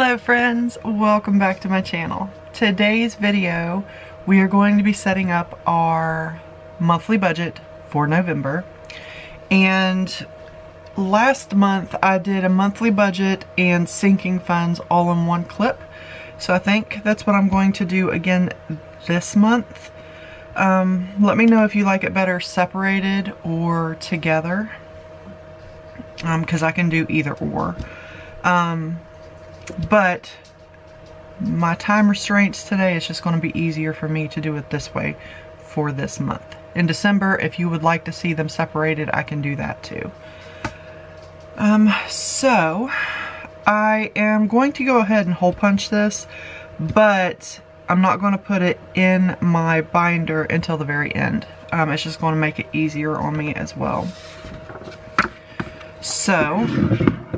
Hello friends, welcome back to my channel. Today's video we are going to be setting up our monthly budget for November, and last month I did a monthly budget and sinking funds all in one clip, so I think that's what I'm going to do again this month. Let me know if you like it better separated or together, because I can do either or. But my time restraints today, it's just going to be easier for me to do it this way for this month. In December, if you would like to see them separated, I can do that too. So I am going to go ahead and hole punch this, but I'm not going to put it in my binder until the very end. It's just going to make it easier on me as well. So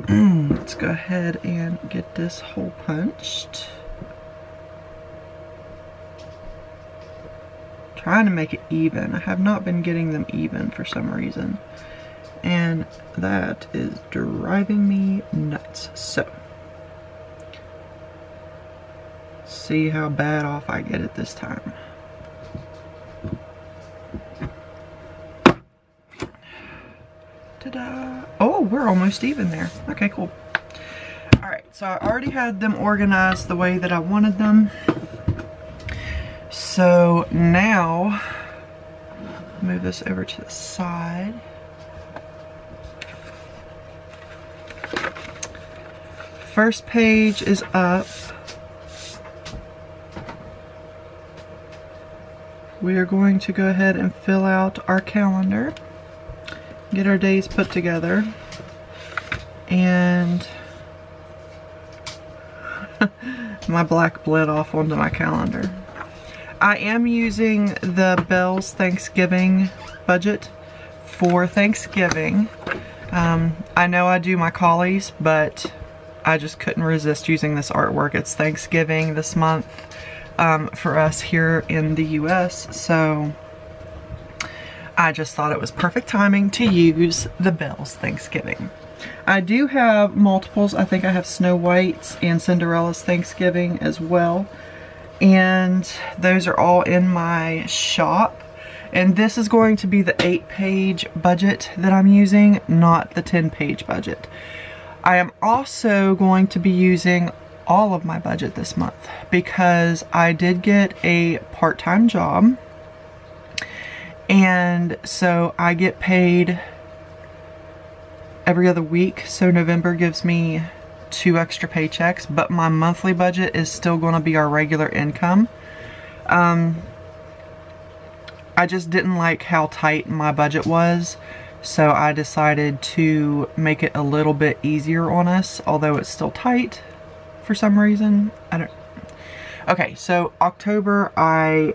let's go ahead and get this hole punched. Trying to make it even. I have not been getting them even for some reason, and that is driving me nuts. So let's see how bad off I get it this time. Ta-da! Oh, we're almost even there. Okay, cool. Alright, so I already had them organized the way that I wanted them. So now, move this over to the side. First page is up. We are going to go ahead and fill out our calendar. Get our days put together, and my black bled off onto my calendar. I am using the Bell's Thanksgiving budget for Thanksgiving. I know I do my collies, but I just couldn't resist using this artwork. It's Thanksgiving this month for us here in the US, so I just thought it was perfect timing to use the Bell's Thanksgiving. I do have multiples. I think I have Snow White's and Cinderella's Thanksgiving as well. And those are all in my shop. And this is going to be the 8-page budget that I'm using, not the 10-page budget. I am also going to be using all of my budget this month because I did get a part-time job. And so I get paid every other week, so November gives me 2 extra paychecks, but my monthly budget is still going to be our regular income. I just didn't like how tight my budget was, so I decided to make it a little bit easier on us, although it's still tight for some reason. Okay, so October I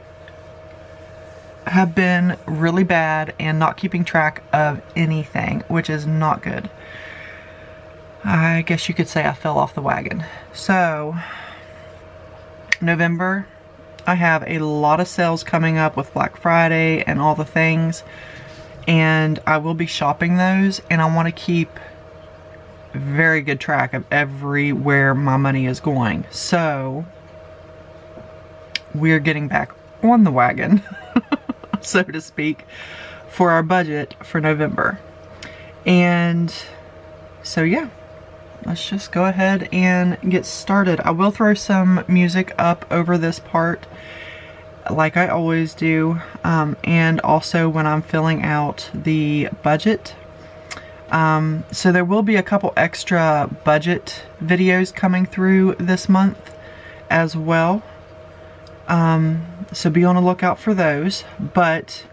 have been really bad and not keeping track of anything, which is not good. I guess you could say I fell off the wagon. So November, I have a lot of sales coming up with Black Friday and all the things, and I will be shopping those, and I want to keep very good track of everywhere my money is going. So we're getting back on the wagon so to speak, for our budget for November. And so yeah, let's just go ahead and get started. I will throw some music up over this part like I always do, and also when I'm filling out the budget. So there will be a couple extra budget videos coming through this month as well. So be on the lookout for those, but,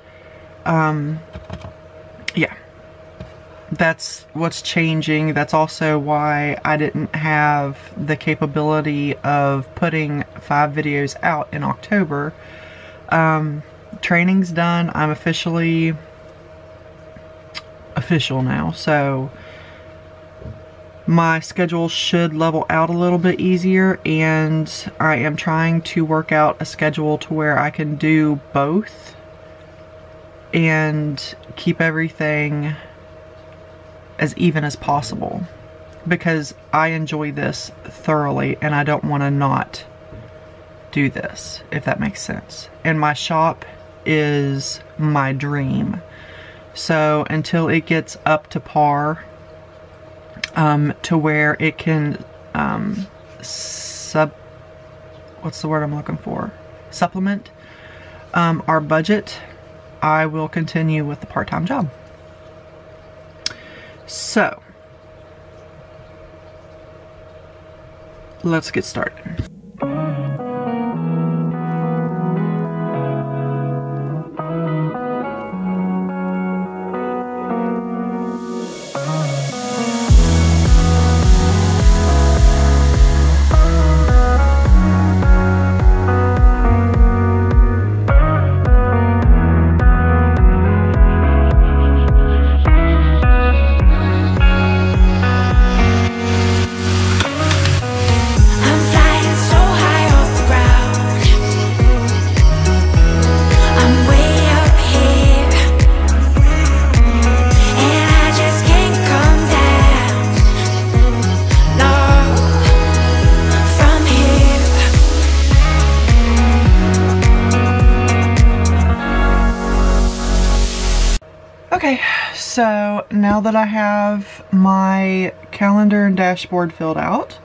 yeah, that's what's changing. That's also why I didn't have the capability of putting 5 videos out in October. Training's done. I'm officially official now, so my schedule should level out a little bit easier, and I am trying to work out a schedule to where I can do both and keep everything as even as possible. because I enjoy this thoroughly and I don't want to not do this, if that makes sense. And my shop is my dream. So until it gets up to par, to where it can what's the word I'm looking for? Supplement our budget, I will continue with the part-time job. So let's get started. Okay, so now that I have my calendar and dashboard filled out,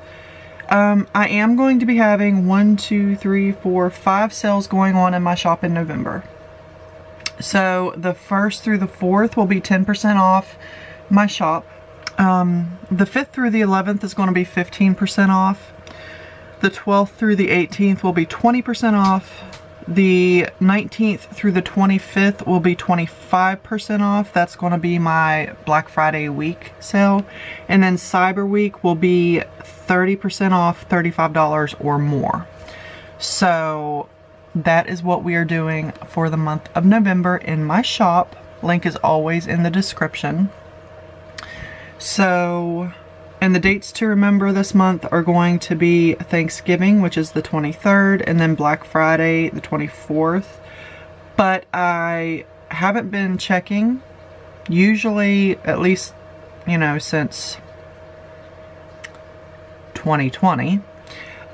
I am going to be having 5 sales going on in my shop in November. So the 1st through the 4th will be 10% off my shop. The 5th through the 11th is going to be 15% off. The 12th through the 18th will be 20% off. The 19th through the 25th will be 25% off. That's going to be my Black Friday week sale. And then Cyber Week will be 30% off, $35 or more. So that is what we are doing for the month of November in my shop. Link is always in the description. So, and the dates to remember this month are going to be Thanksgiving, which is the 23rd, and then Black Friday, the 24th. But I haven't been checking. Usually, at least, you know, since 2020,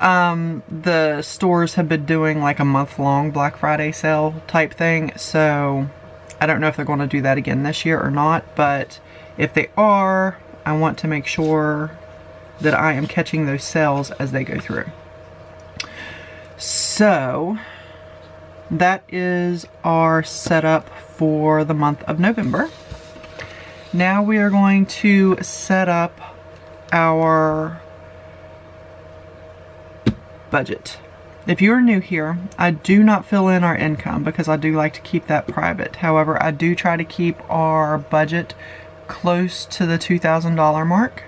the stores have been doing like a month-long Black Friday sale type thing. So, I don't know if they're going to do that again this year or not. But if they are, I want to make sure that I am catching those sales as they go through. So that is our setup for the month of November. Now we are going to set up our budget. If you are new here, I do not fill in our income because I do like to keep that private. However, I do try to keep our budget close to the $2,000 mark.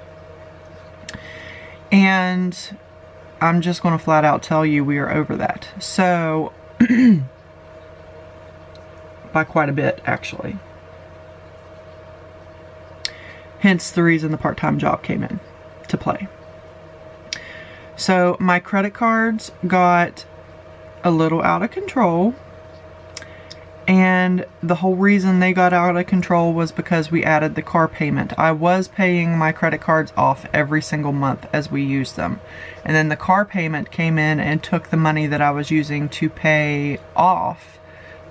And I'm just going to flat out tell you we are over that. So, by quite a bit, actually. Hence the reason the part-time job came in to play. So, my credit cards got a little out of control. And the whole reason they got out of control was because we added the car payment. I was paying my credit cards off every single month as we used them. And then the car payment came in and took the money that I was using to pay off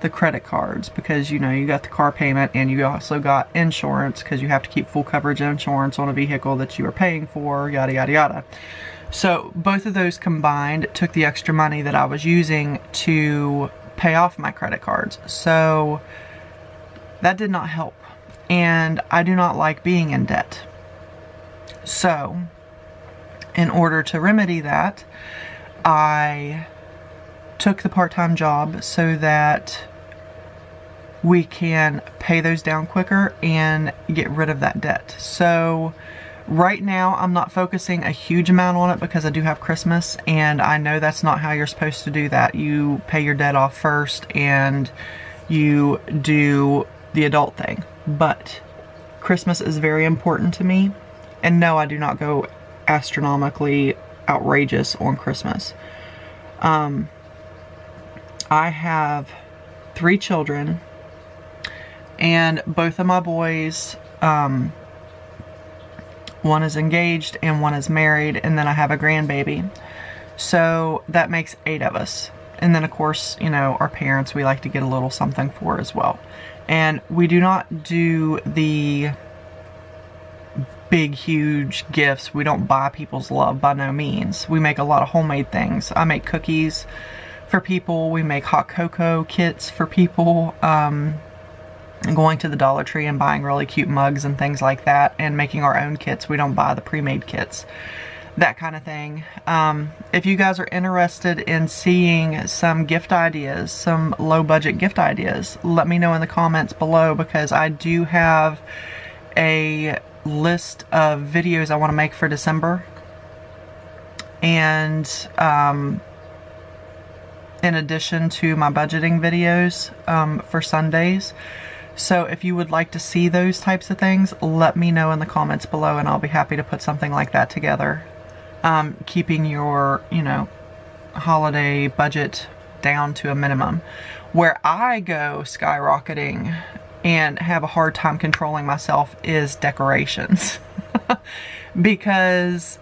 the credit cards. Because, you know, you got the car payment and you also got insurance because you have to keep full coverage insurance on a vehicle that you are paying for, yada, yada, yada. So both of those combined took the extra money that I was using to pay off my credit cards. So that did not help. And I do not like being in debt. So in order to remedy that, I took the part-time job so that we can pay those down quicker and get rid of that debt. So right now, I'm not focusing a huge amount on it because I do have Christmas, and I know that's not how you're supposed to do that. You pay your debt off first, and you do the adult thing. But Christmas is very important to me, and no, I do not go astronomically outrageous on Christmas. I have 3 children, and both of my boys One is engaged and one is married, and then I have a grandbaby. So that makes 8 of us. And then of course, you know, our parents, we like to get a little something for as well. And we do not do the big, huge gifts. We don't buy people's love, by no means. We make a lot of homemade things. I make cookies for people. We make hot cocoa kits for people. Going to the Dollar Tree and buying really cute mugs and things like that, and making our own kits. We don't buy the pre-made kits. That kind of thing. If you guys are interested in seeing some gift ideas, some low budget gift ideas, let me know in the comments below, because I do have a list of videos I want to make for December. And in addition to my budgeting videos for Sundays. So if you would like to see those types of things, let me know in the comments below, and I'll be happy to put something like that together. Keeping your, you know, holiday budget down to a minimum. Where I go skyrocketing and have a hard time controlling myself is decorations. Because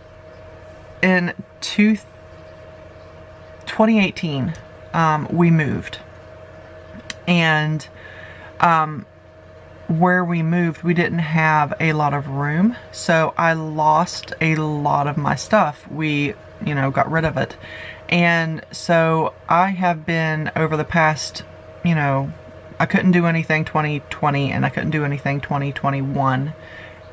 in 2018, we moved. And where we moved, we didn't have a lot of room, so I lost a lot of my stuff. We, you know, got rid of it. And so I have been, over the past, you know, I couldn't do anything 2020 and I couldn't do anything 2021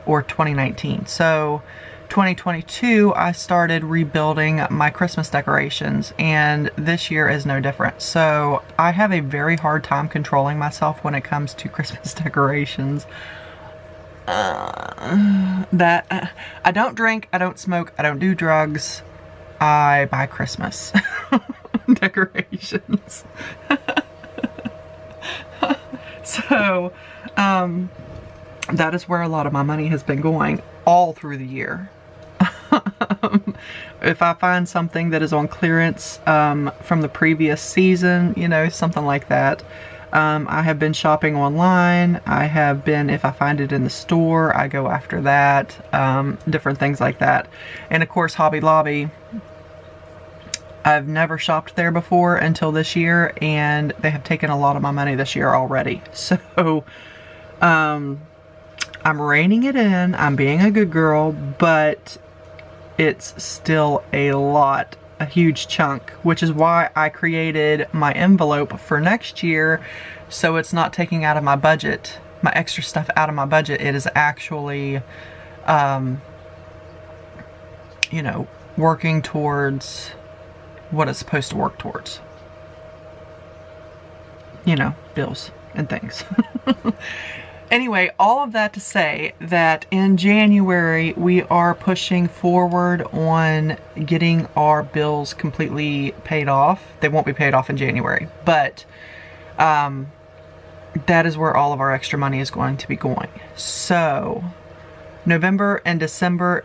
or 2019. So 2022, I started rebuilding my Christmas decorations, and this year is no different. So I have a very hard time controlling myself when it comes to Christmas decorations. I don't drink, I don't smoke, I don't do drugs. I buy Christmas decorations. So, that is where a lot of my money has been going all through the year. If I find something that is on clearance from the previous season, you know, something like that. I have been shopping online. I have been, if I find it in the store, I go after that. Different things like that. And of course, Hobby Lobby. I've never shopped there before until this year, and they have taken a lot of my money this year already. So, I'm reining it in. I'm being a good girl, but it's still a lot, a huge chunk, which is why I created my envelope for next year, so it's not taking out of my budget, my extra stuff out of my budget. It is actually, you know, working towards what it's supposed to work towards. You know, bills and things. Anyway, all of that to say that in January, we are pushing forward on getting our bills completely paid off. They won't be paid off in January, but that is where all of our extra money is going to be going. So, November and December,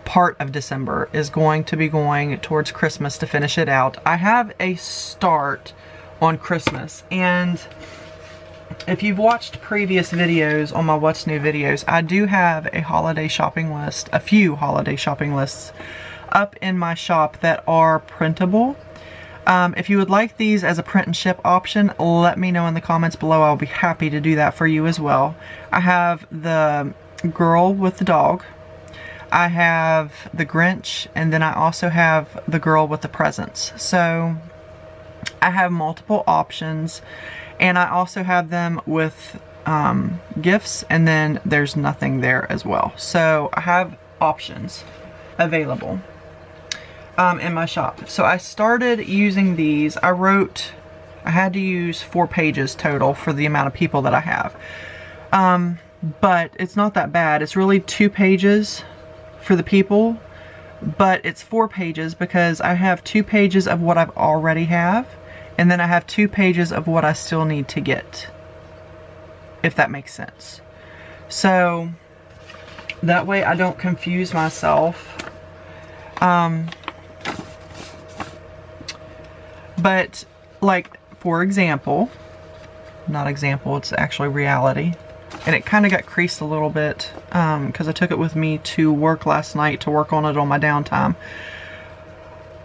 part of December, is going to be going towards Christmas to finish it out. I have a start on Christmas, and if you've watched previous videos on my What's New videos, I do have a holiday shopping list, a few holiday shopping lists up in my shop that are printable. If you would like these as a print and ship option, let me know in the comments below. I'll be happy to do that for you as well. I have the girl with the dog. I have the Grinch, and then I also have the girl with the presents. So I have multiple options. And I also have them with gifts, and then there's nothing there as well. So I have options available in my shop. So I started using these. I had to use 4 pages total for the amount of people that I have. But it's not that bad. It's really 2 pages for the people, but it's 4 pages because I have 2 pages of what I've already have. And then I have 2 pages of what I still need to get, if that makes sense. So, that way I don't confuse myself. But, like, for example, not example, it's actually reality. and it kind of got creased a little bit because I took it with me to work last night to work on it on my downtime.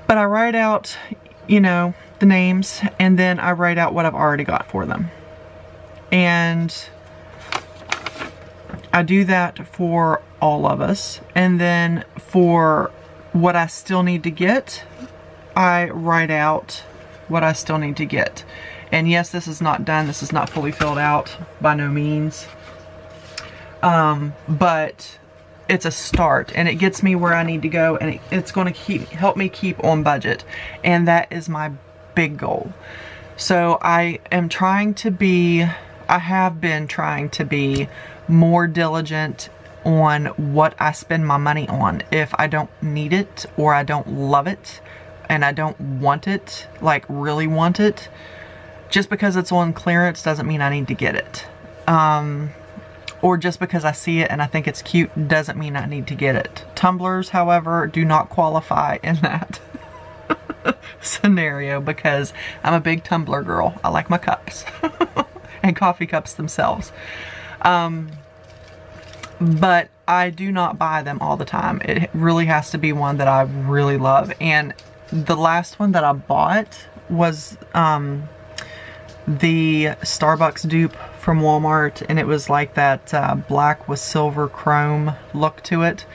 But I write out, you know, the names, and then I write out what I've already got for them. And I do that for all of us. And then for what I still need to get, I write out what I still need to get. And yes, this is not done. This is not fully filled out by no means. But it's a start, and it gets me where I need to go, and it's going to help me keep on budget. And that is my big goal. So I have been trying to be more diligent on what I spend my money on. If I don't need it, or I don't love it, and I don't want it, like really want it, just because it's on clearance doesn't mean I need to get it. Or just because I see it and I think it's cute doesn't mean I need to get it. Tumblers, however, do not qualify in that scenario, because I'm a big tumbler girl. I like my cups and coffee cups themselves. But I do not buy them all the time. It really has to be one that I really love. And the last one that I bought was the Starbucks dupe from Walmart, and it was like that black with silver chrome look to it.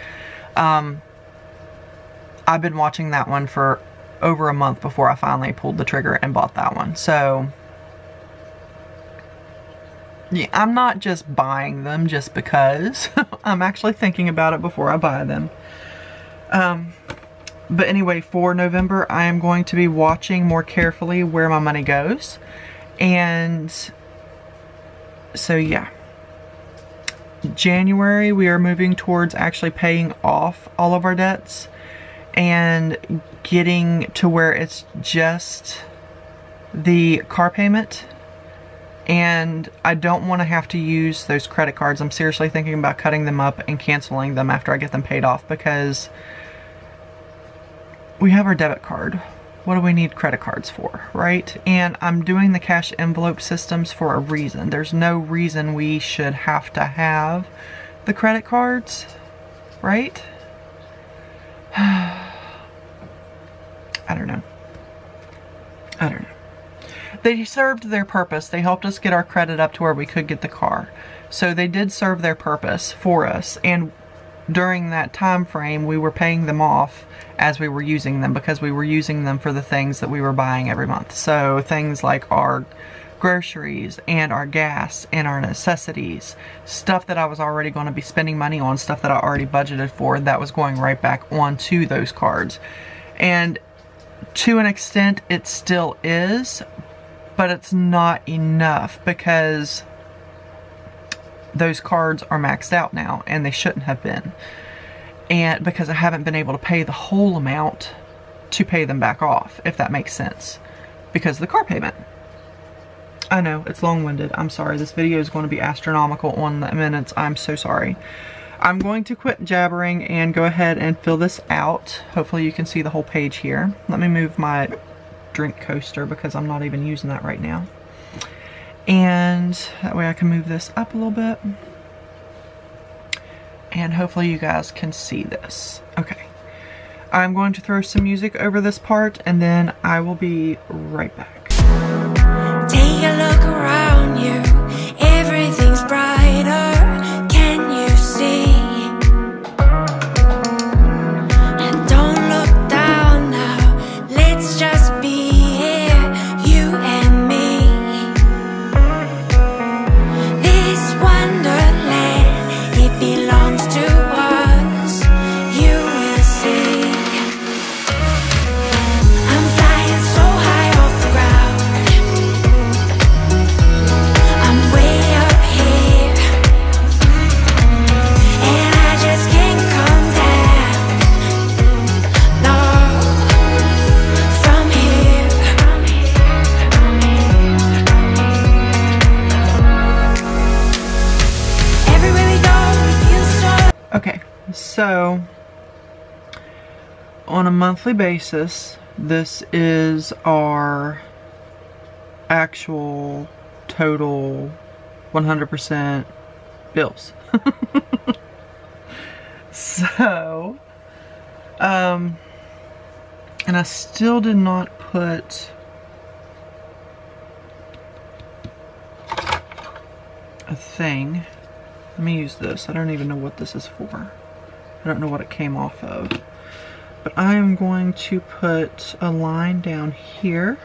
I've been watching that one for over a month before I finally pulled the trigger and bought that one. So yeah, I'm not just buying them just because. I'm actually thinking about it before I buy them. But anyway, for November, I am going to be watching more carefully where my money goes. And so yeah, January we are moving towards actually paying off all of our debts and getting to where it's just the car payment. And I don't want to have to use those credit cards. I'm seriously thinking about cutting them up and canceling them after I get them paid off, because we have our debit card. What do we need credit cards for, right? And I'm doing the cash envelope systems for a reason. There's no reason we should have to have the credit cards, right? I don't know. I don't know. They served their purpose. They helped us get our credit up to where we could get the car. So they did serve their purpose for us. And during that time frame, we were paying them off as we were using them, because we were using them for the things that we were buying every month. So things like our groceries and our gas and our necessities, stuff that I was already going to be spending money on, stuff that I already budgeted for, that was going right back onto those cards. And to an extent, it still is, but it's not enough, because those cards are maxed out now, and they shouldn't have been. And because I haven't been able to pay the whole amount to pay them back off, if that makes sense, because of the car payment. I know, it's long-winded. I'm sorry. This video is going to be astronomical on the minutes. I'm so sorry. I'm going to quit jabbering and go ahead and fill this out. Hopefully you can see the whole page here. Let me move my drink coaster, because I'm not even using that right now. And that way I can move this up a little bit. And hopefully you guys can see this. Okay. I'm going to throw some music over this part, and then I will be right back. Take a look around you. Everything's brighter. Can you see? And don't look down now. Let's just be here, you and me. This wonderland, it belongs to us. You will see. I'm flying so high off the ground. I'm way up here, and I just can't come down. No, from here. Everywhere we go, we feel so. Okay, so on a monthly basis, this is our actual total 100% bills. So, and I still did not put a thing. Let me use this. I don't even know what this is for. I don't know what it came off of. But I am going to put a line down here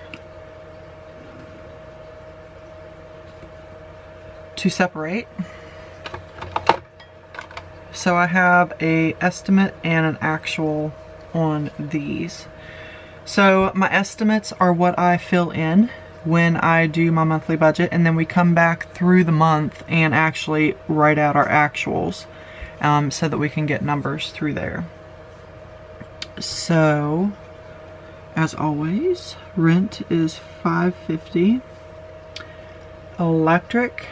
to separate. So I have a estimate and an actual on these. So my estimates are what I fill in when I do my monthly budget, and then we come back through the month and actually write out our actuals so that we can get numbers through there. So as always, rent is $5.50. Electric,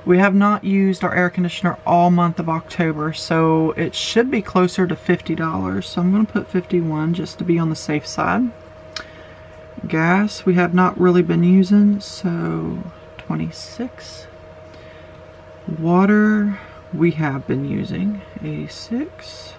we have not used our air conditioner all month of October, so it should be closer to $50. So I'm going to put 51 just to be on the safe side. Gas, we have not really been using, so 26. Water, we have been using, 86.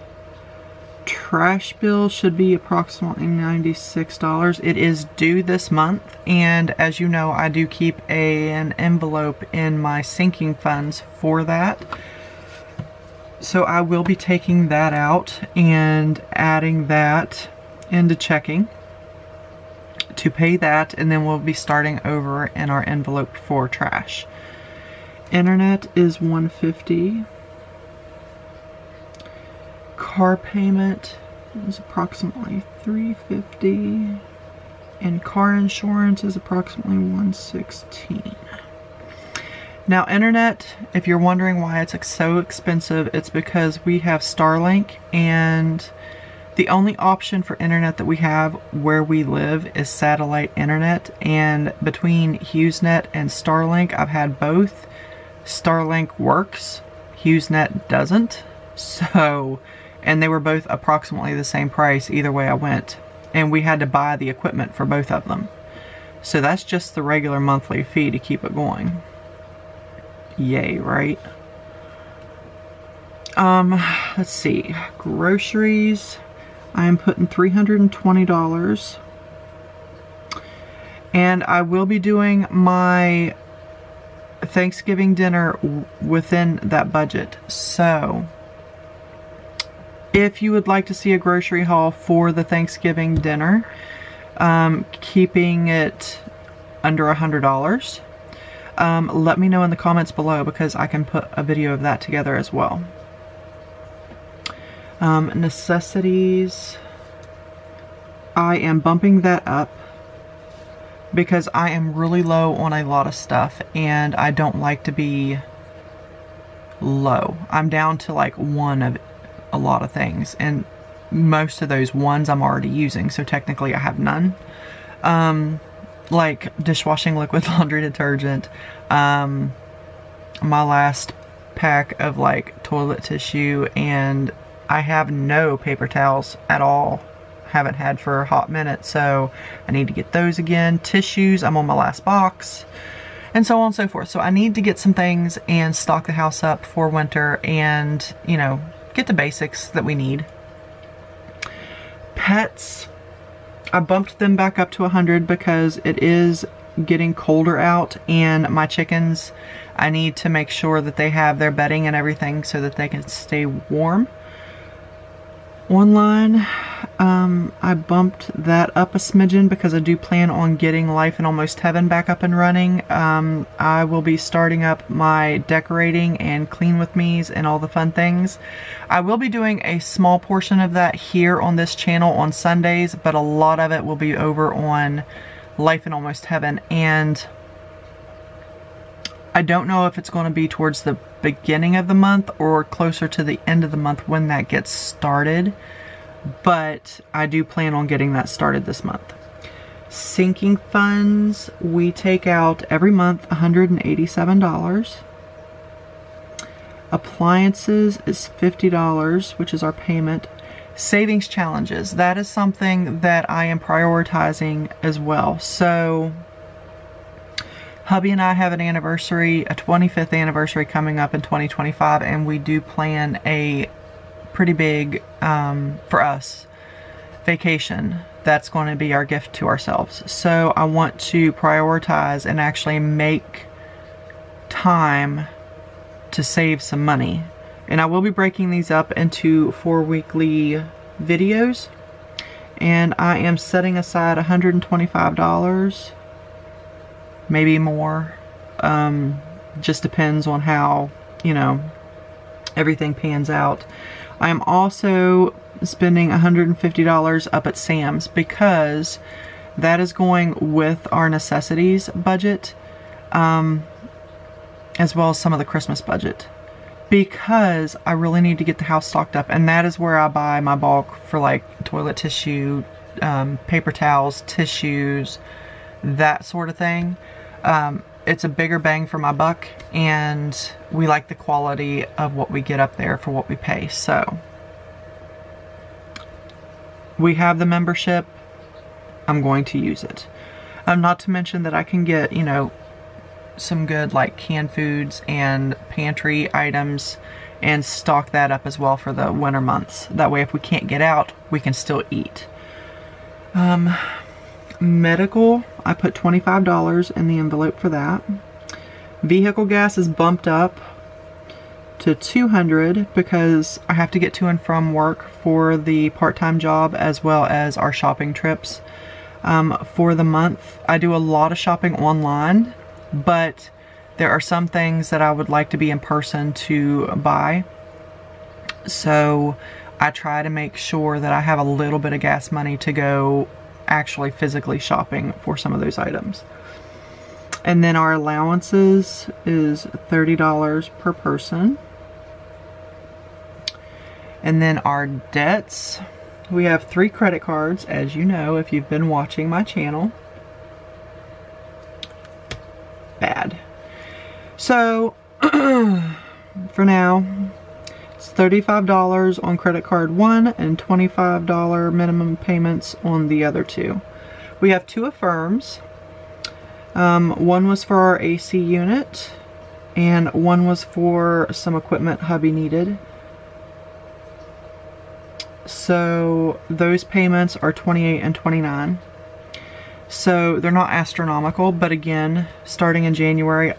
Trash bill should be approximately $96. It is due this month, and as you know, I do keep an envelope in my sinking funds for that. So I will be taking that out and adding that into checking to pay that, and then we'll be starting over in our envelope for trash. Internet is $150. Car payment is approximately $350, and car insurance is approximately $116. Now internet, if you're wondering why it's so expensive, it's because we have Starlink, and the only option for internet that we have where we live is satellite internet, and between HughesNet and Starlink, I've had both. Starlink works, HughesNet doesn't, so, and they were both approximately the same price either way I went, and we had to buy the equipment for both of them. So that's just the regular monthly fee to keep it going. Yay, right? Let's see, groceries, I am putting $320, and I will be doing my Thanksgiving dinner within that budget. So if you would like to see a grocery haul for the Thanksgiving dinner, keeping it under $100, let me know in the comments below, because I can put a video of that together as well. Necessities, I am bumping that up because I am really low on a lot of stuff, and I don't like to be low. I'm down to like one of a lot of things, and most of those ones I'm already using, so technically I have none. Like dishwashing liquid laundry detergent, my last pack of like toilet tissue, and I have no paper towels at all. Haven't had for a hot minute, so I need to get those again. Tissues, I'm on my last box, and so on and so forth. So I need to get some things and stock the house up for winter, and you know, get the basics that we need. Pets, I bumped them back up to 100 because it is getting colder out, and my chickens, I need to make sure that they have their bedding and everything so that they can stay warm. Online, I bumped that up a smidgen because I do plan on getting Life in Almost Heaven back up and running. I will be starting up my decorating and clean with me's and all the fun things. I will be doing a small portion of that here on this channel on Sundays, but a lot of it will be over on Life in Almost Heaven, and I don't know if it's going to be towards the beginning of the month or closer to the end of the month when that gets started, but I do plan on getting that started this month. Sinking funds, we take out every month $187. Appliances is $50, which is our payment. Savings challenges, that is something that I am prioritizing as well. So Hubby and I have an anniversary, a 25th anniversary coming up in 2025, and we do plan a pretty big, for us, vacation. That's going to be our gift to ourselves. So I want to prioritize and actually make time to save some money. And I will be breaking these up into 4 weekly videos. And I am setting aside $125, maybe more. Just depends on how, you know, everything pans out. I am also spending $150 up at Sam's because that is going with our necessities budget, as well as some of the Christmas budget, because I really need to get the house stocked up, and that is where I buy my bulk for like toilet tissue, paper towels, tissues, that sort of thing. It's a bigger bang for my buck, and we like the quality of what we get up there for what we pay. So we have the membership. I'm going to use it. Not to mention that I can get, you know, some good like canned foods and pantry items and stock that up as well for the winter months. That way if we can't get out, we can still eat. Medical, I put $25 in the envelope for that. Vehicle gas is bumped up to $200 because I have to get to and from work for the part-time job as well as our shopping trips. For the month, I do a lot of shopping online, but there are some things that I would like to be in person to buy. So I try to make sure that I have a little bit of gas money to go actually physically shopping for some of those items. And then our allowances is $30 per person. And then our debts, we have 3 credit cards, as you know if you've been watching my channel. Bad. So for now, it's $35 on credit card 1 and $25 minimum payments on the other 2. We have 2 Affirms. One was for our AC unit, and one was for some equipment hubby needed. So those payments are $28 and $29. So they're not astronomical, but again, starting in January,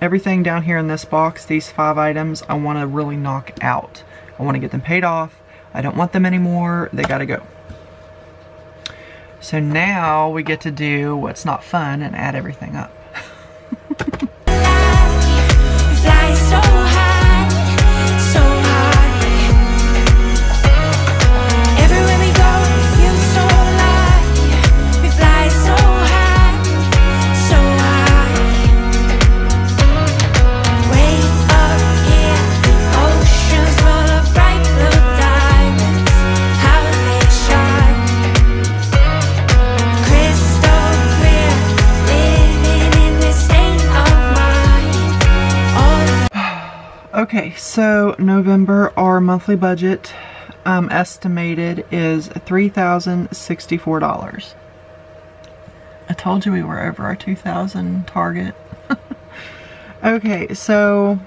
everything down here in this box, these 5 items, I want to really knock out. I want to get them paid off. I don't want them anymore. They gotta go. So now we get to do what's not fun and add everything up. Fly so high, so high. Everywhere we go, we feel so alive. We fly so high, so high. Way up here, oceans full of bright blue diamonds. How they shine, crystal clear, living in this state of mind. Okay, so November, our monthly budget estimated is $3,064. I told you we were over our 2,000 target. Okay, so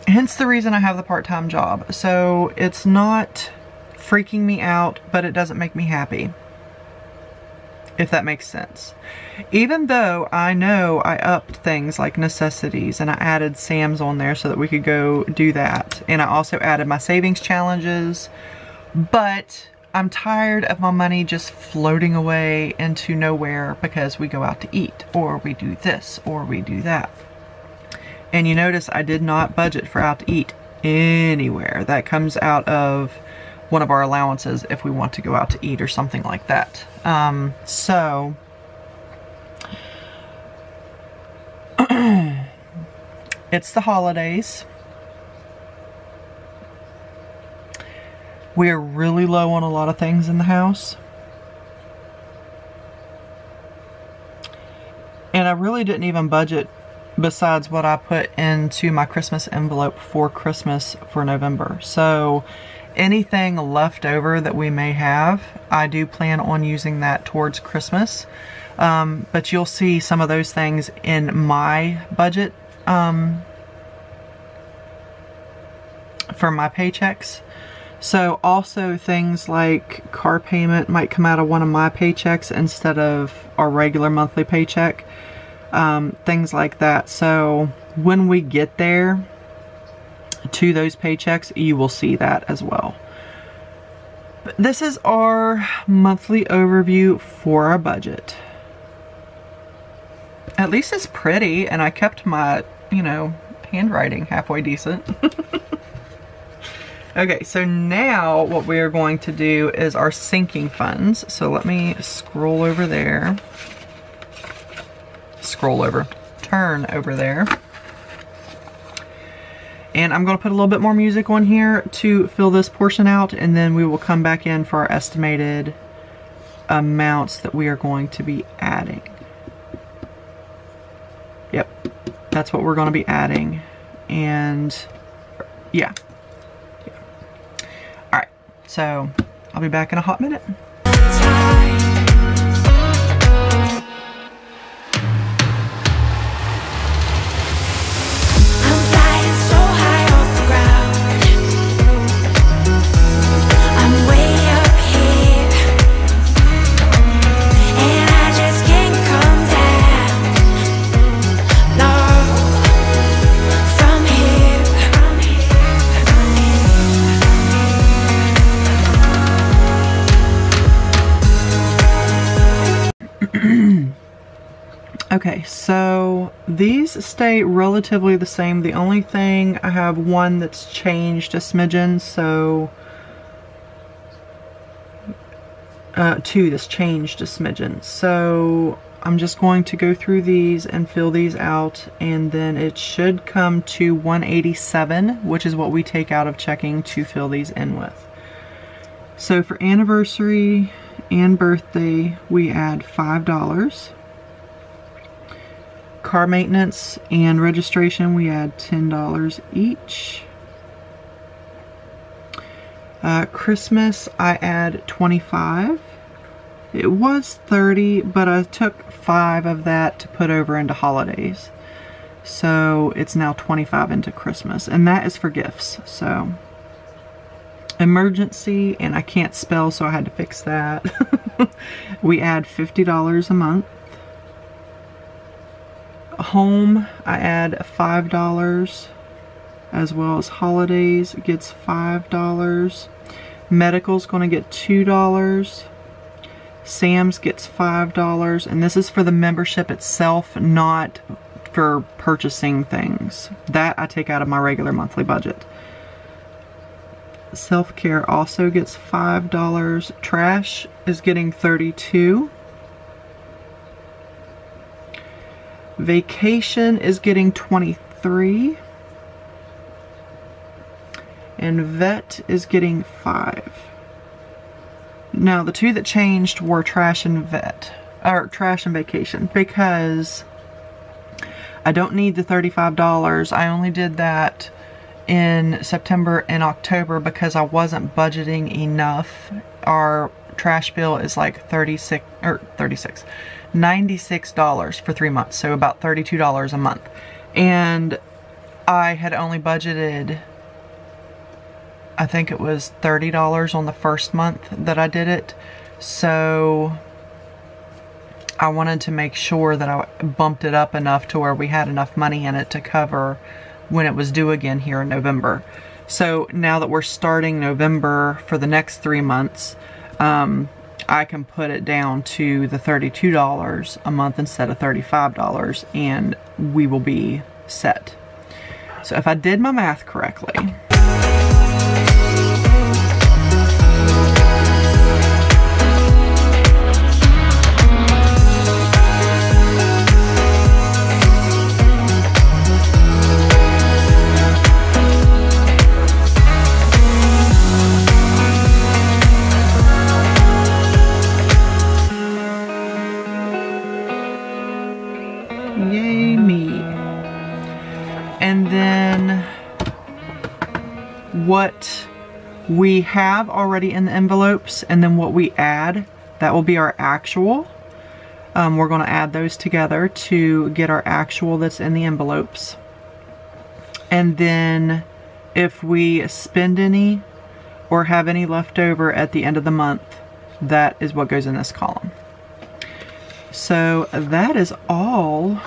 hence the reason I have the part-time job. So it's not freaking me out, but it doesn't make me happy, if that makes sense. Even though I know I upped things like necessities and I added Sam's on there so that we could go do that. And I also added my savings challenges, but I'm tired of my money just floating away into nowhere because we go out to eat, or we do this, or we do that. And you notice I did not budget for out to eat anywhere. That comes out of one of our allowances if we want to go out to eat or something like that. So it's the holidays. We're really low on a lot of things in the house. And I really didn't even budget besides what I put into my Christmas envelope for Christmas for November. So Anything left over that we may have, I do plan on using that towards Christmas. But you'll see some of those things in my budget for my paychecks. So also things like car payment might come out of one of my paychecks instead of our regular monthly paycheck. Things like that. So when we get there to those paychecks, you will see that as well. But this is our monthly overview for our budget. At least it's pretty, and I kept my, you know, handwriting halfway decent. Okay, so now what we are going to do is our sinking funds. So let me scroll over there. Turn over there. And I'm going to put a little bit more music on here to fill this portion out, and then we will come back in for our estimated amounts that we are going to be adding. Yep, that's what we're going to be adding. And yeah. Alright, so I'll be back in a hot minute. Okay, so these stay relatively the same. The only thing, I have one that's changed a smidgen, so two that's changed a smidgen. So I'm just going to go through these and fill these out, and then it should come to 187, which is what we take out of checking to fill these in with. So for anniversary and birthday, we add $5. Car maintenance and registration, we add $10 each. Christmas, I add $25. It was $30, but I took $5 of that to put over into holidays. So it's now $25 into Christmas, and that is for gifts. So emergency, and I can't spell, so I had to fix that. We add $50 a month. Home, I add $5, as well as holidays gets $5. Medical's going to get $2. Sam's gets $5, and this is for the membership itself, not for purchasing things. That I take out of my regular monthly budget. Self-care also gets $5. Trash is getting $32. Vacation is getting $23. And vet is getting $5. Now the two that changed were trash and vet, or trash and vacation, because I don't need the $35. I only did that in September and October because I wasn't budgeting enough. Our trash bill is like $96 for 3 months, so about $32 a month. And I had only budgeted, I think it was $30 on the first month that I did it. So I wanted to make sure that I bumped it up enough to where we had enough money in it to cover when it was due again here in November. So now that we're starting November for the next 3 months, I can put it down to the $32 a month instead of $35, and we will be set. So if I did my math correctly, yay me. And then what we have already in the envelopes, and then what we add, that will be our actual. We're going to add those together to get our actual that's in the envelopes. And then if we spend any or have any left over at the end of the month, that is what goes in this column. So that is all,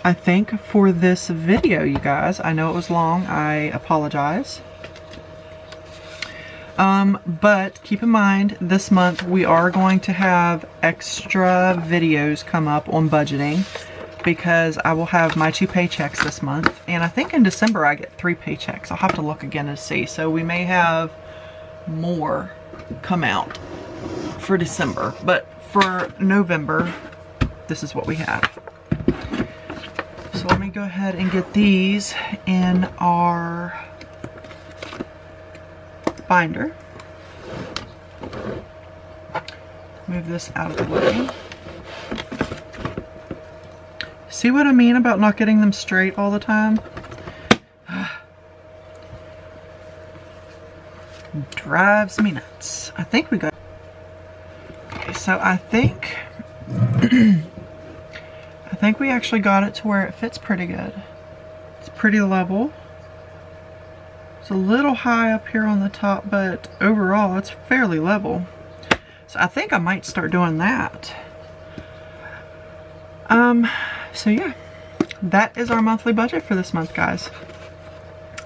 I think, for this video, you guys. I know it was long. I apologize. But keep in mind, this month we are going to have extra videos come up on budgeting because I will have my 2 paychecks this month. And I think in December I get 3 paychecks. I'll have to look again to see. So we may have more come out for December. But for November, this is what we have. So let me go ahead and get these in our binder. Move this out of the way. See what I mean about not getting them straight all the time? Drives me nuts. I think we got... Okay, so I think... I think we actually got it to where it fits pretty good. It's pretty level. It's a little high up here on the top, but overall it's fairly level. So I think I might start doing that. So yeah, that is our monthly budget for this month, guys.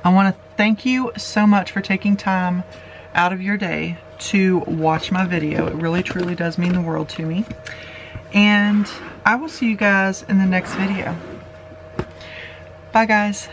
I want to thank you so much for taking time out of your day to watch my video. It really truly does mean the world to me. And I will see you guys in the next video. Bye, guys.